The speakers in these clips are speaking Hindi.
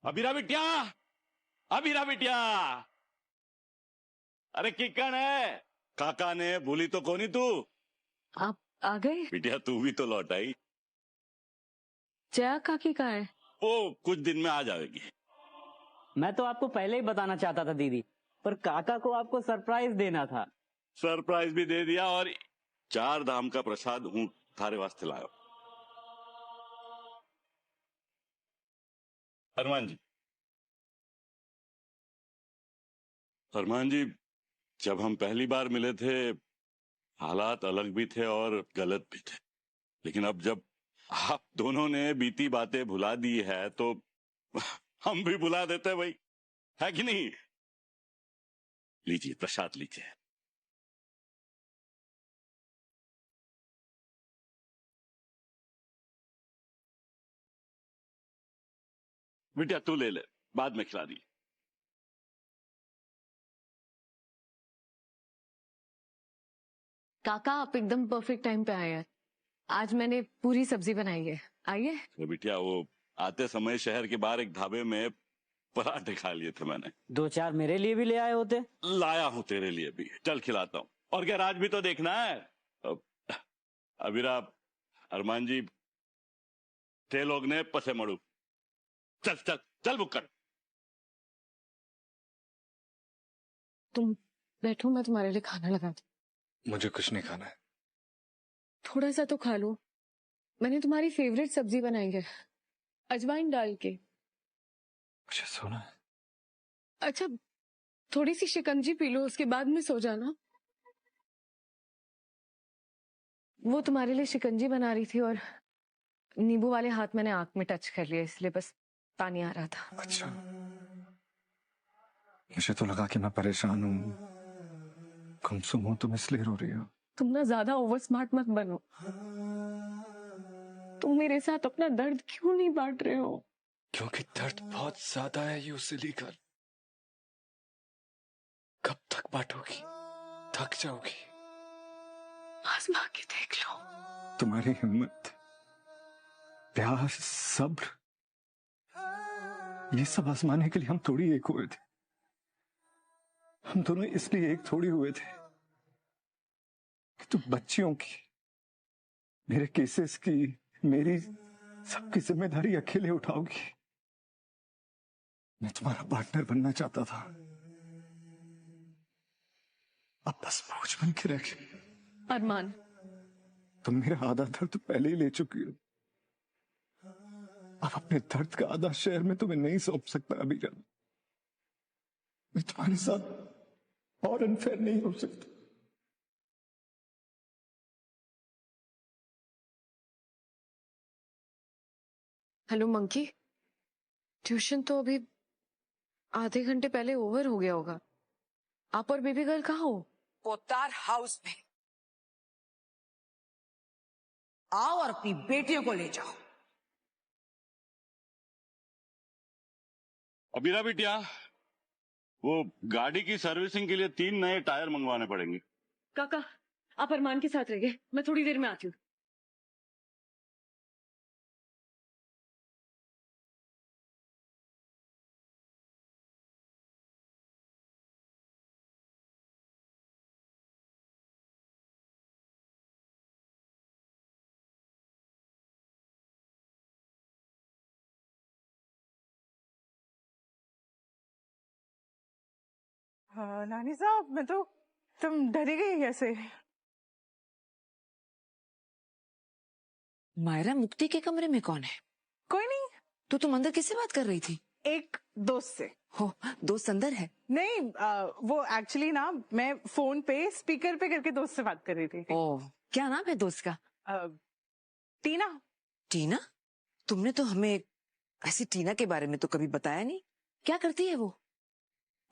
अभिरा बिटिया, अभिरा बिटिया, अरे किक्कण है। काका ने भूली तो कोनी तू? आप आ गए? बिटिया तू भी तो लौट आई। जया काकी का है? वो कुछ दिन में आ जाएगी। मैं तो आपको पहले ही बताना चाहता था दीदी, पर काका को आपको सरप्राइज देना था। सरप्राइज भी दे दिया और 4 धाम का प्रसाद हूँ थारे वास्ते लायो। हनुमान जी, हनुमान जी, जब हम पहली बार मिले थे हालात अलग भी थे और गलत भी थे, लेकिन अब जब आप दोनों ने बीती बातें भुला दी है तो हम भी भुला देते भाई, है कि नहीं? लीजिए प्रसाद लीजिए। बिटिया तू ले ले, बाद में खिला दी। काका आप एकदम परफेक्ट टाइम पे आए हैं। आज मैंने पूरी सब्जी बनाई है, आइए। तो बिटिया वो आते समय शहर के बाहर एक ढाबे में पराठे खा लिए थे मैंने। 2-4 मेरे लिए भी ले आए होते। लाया हूं तेरे लिए भी, चल खिलाता हूं। और क्या राज भी तो देखना है। अभिरा, अरमान जी थे लोग ने पसे मड़ू। चल चल चल बुक्कर। तुम बैठो, मैं तुम्हारे लिए खाना लगाती। मुझे कुछ नहीं खाना है। थोड़ा सा तो खा लो, मैंने तुम्हारी फेवरेट सब्जी बनाई है, अजवाइन डाल के। मुझे सोना है। अच्छा, थोड़ी सी शिकंजी पी लो, उसके बाद में सो जाना। वो तुम्हारे लिए शिकंजी बना रही थी और नींबू वाले हाथ मैंने आंख में टच कर लिया, इसलिए बस पानी आ रहा था। अच्छा, मुझे तो लगा कि मैं परेशान हूँ, गुमसुम हूँ, तुम इसलिए रो रही हो। तुम ना ज्यादा ओवर स्मार्ट मत बनो। तुम मेरे साथ अपना दर्द क्यों नहीं बांट रहे हो? क्योंकि दर्द बहुत ज्यादा है यू सिली गर्ल। कब तक बांटोगी? थक जाओगी। आजमा के देख लो। तुम्हारी हिम्मत, प्यार, सब्र, ये सब आजमाने के लिए हम थोड़ी एक हुए थे। हम दोनों इसलिए एक थोड़ी हुए थे कि तुम बच्चियों की, मेरे केसेस की, मेरी सबकी जिम्मेदारी अकेले उठाओगी। मैं तुम्हारा पार्टनर बनना चाहता था, अब बस बोझ बन के रह गई। अरमान, तुम मेरा आधा दर्द पहले ही ले चुकी हो। अब अपने दर्द का आधा शेयर में तुम्हें नहीं सौंप सकता अभी। मैं तुम्हारे साथ और अनफेयर नहीं हो सकता। हेलो मंकी, ट्यूशन तो अभी आधे घंटे पहले ओवर हो गया होगा। आप और बेबी गर्ल कहाँ हो? पोतार हाउस में। आओ और अपनी बेटियों को ले जाओ। अभिरा बिटिया, वो गाड़ी की सर्विसिंग के लिए 3 नए टायर मंगवाने पड़ेंगे। काका, आप अरमान के साथ रहिए, मैं थोड़ी देर में आती हूँ। हाँ, नानी साहब, मैं तो तुम डरी गई कैसे? मायरा, मुक्ति के कमरे में कौन है? कोई नहीं, तो तुम अंदर किससे बात कर रही थी? एक दोस्त से। हो, दोस्त अंदर है? नहीं, वो एक्चुअली ना, मैं फोन पे स्पीकर पे करके दोस्त से बात कर रही थी। ओह, क्या नाम है दोस्त का? टीना। टीना? तुमने तो हमें ऐसी टीना के बारे में तो कभी बताया नहीं। क्या करती है वो?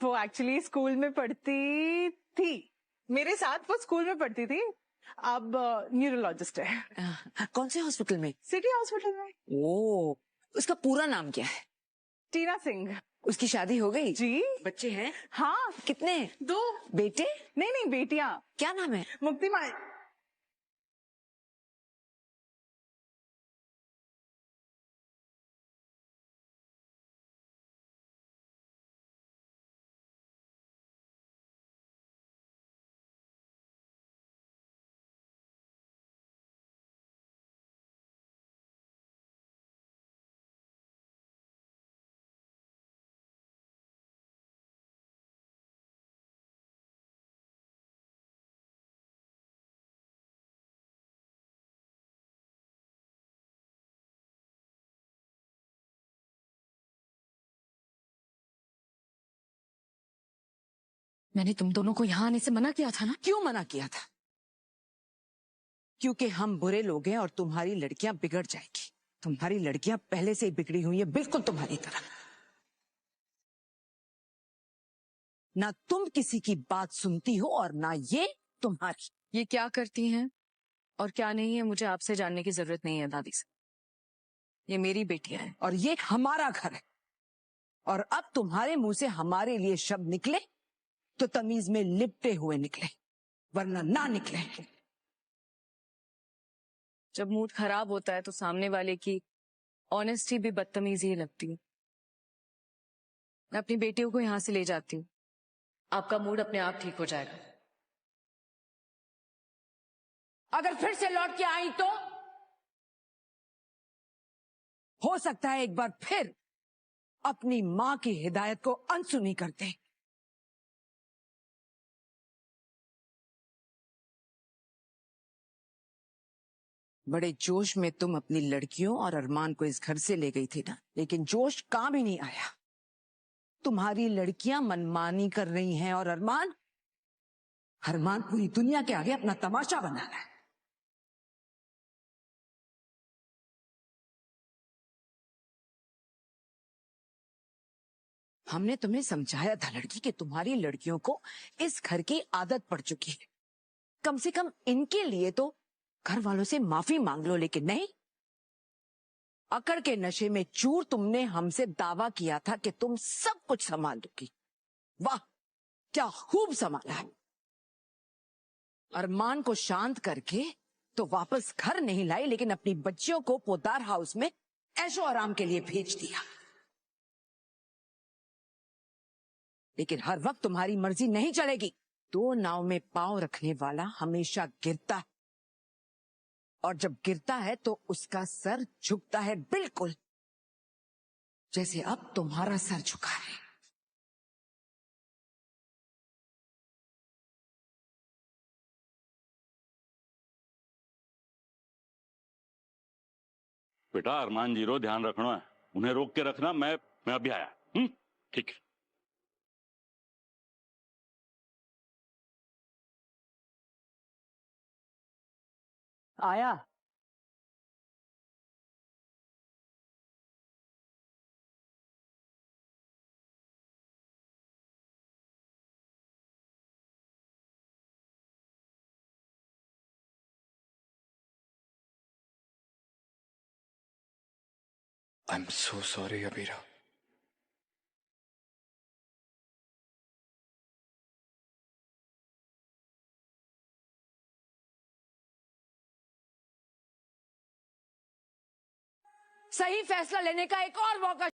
वो एक्चुअली स्कूल में पढ़ती थी, मेरे साथ वो स्कूल में पढ़ती थी। अब न्यूरोलॉजिस्ट है। कौन से हॉस्पिटल में? सिटी हॉस्पिटल में। ओह, उसका पूरा नाम क्या है? टीना सिंह। उसकी शादी हो गई? जी। बच्चे हैं? हाँ। कितने? 2। बेटे? नहीं नहीं, बेटियां। क्या नाम है? मुक्ति मैंने तुम दोनों को यहाँ आने से मना किया था ना। क्यों मना किया था? क्योंकि हम बुरे लोग हैं और तुम्हारी लड़कियां बिगड़ जाएगी। तुम्हारी लड़कियां पहले से ही बिगड़ी हुई है, बिल्कुल तुम्हारी तरह। ना तुम किसी की बात सुनती हो और ना ये तुम्हारी। ये क्या करती हैं और क्या नहीं है मुझे आपसे जानने की जरूरत नहीं है दादी से। ये मेरी बेटियां हैं। और ये हमारा घर है। और अब तुम्हारे मुंह से हमारे लिए शब्द निकले तो तमीज में लिपटे हुए निकले, वरना ना निकले। जब मूड खराब होता है तो सामने वाले की ऑनेस्टी भी बदतमीजी ही लगती है। मैं अपनी बेटियों को यहां से ले जाती हूँ, आपका मूड अपने आप ठीक हो जाएगा। अगर फिर से लौट के आई तो हो सकता है एक बार फिर अपनी मां की हिदायत को अनसुनी करते। बड़े जोश में तुम अपनी लड़कियों और अरमान को इस घर से ले गई थी ना, लेकिन जोश काम ही नहीं आया। तुम्हारी लड़कियां मनमानी कर रही हैं और अरमान पूरी दुनिया के आगे अपना तमाशा बना रहा है। हमने तुम्हें समझाया था लड़की कि तुम्हारी लड़कियों को इस घर की आदत पड़ चुकी है। कम से कम इनके लिए तो घर वालों से माफी मांग लो, लेकिन नहीं। अकड़ के नशे में चूर तुमने हमसे दावा किया था कि तुम सब कुछ संभाल दोगी। वाह, क्या खूब संभाला है। अरमान को शांत करके तो वापस घर नहीं लाई, लेकिन अपनी बच्चियों को पोदार हाउस में ऐशो आराम के लिए भेज दिया। लेकिन हर वक्त तुम्हारी मर्जी नहीं चलेगी। दो नाव में पांव रखने वाला हमेशा गिरता है, और जब गिरता है तो उसका सर झुकता है, बिल्कुल जैसे अब तुम्हारा सर झुका है। बेटा अरमान जीरो ध्यान रखना है, उन्हें रोक के रखना। मैं अभी आया। ठीक है। आया। I am so sorry Abira. सही फैसला लेने का एक और मौका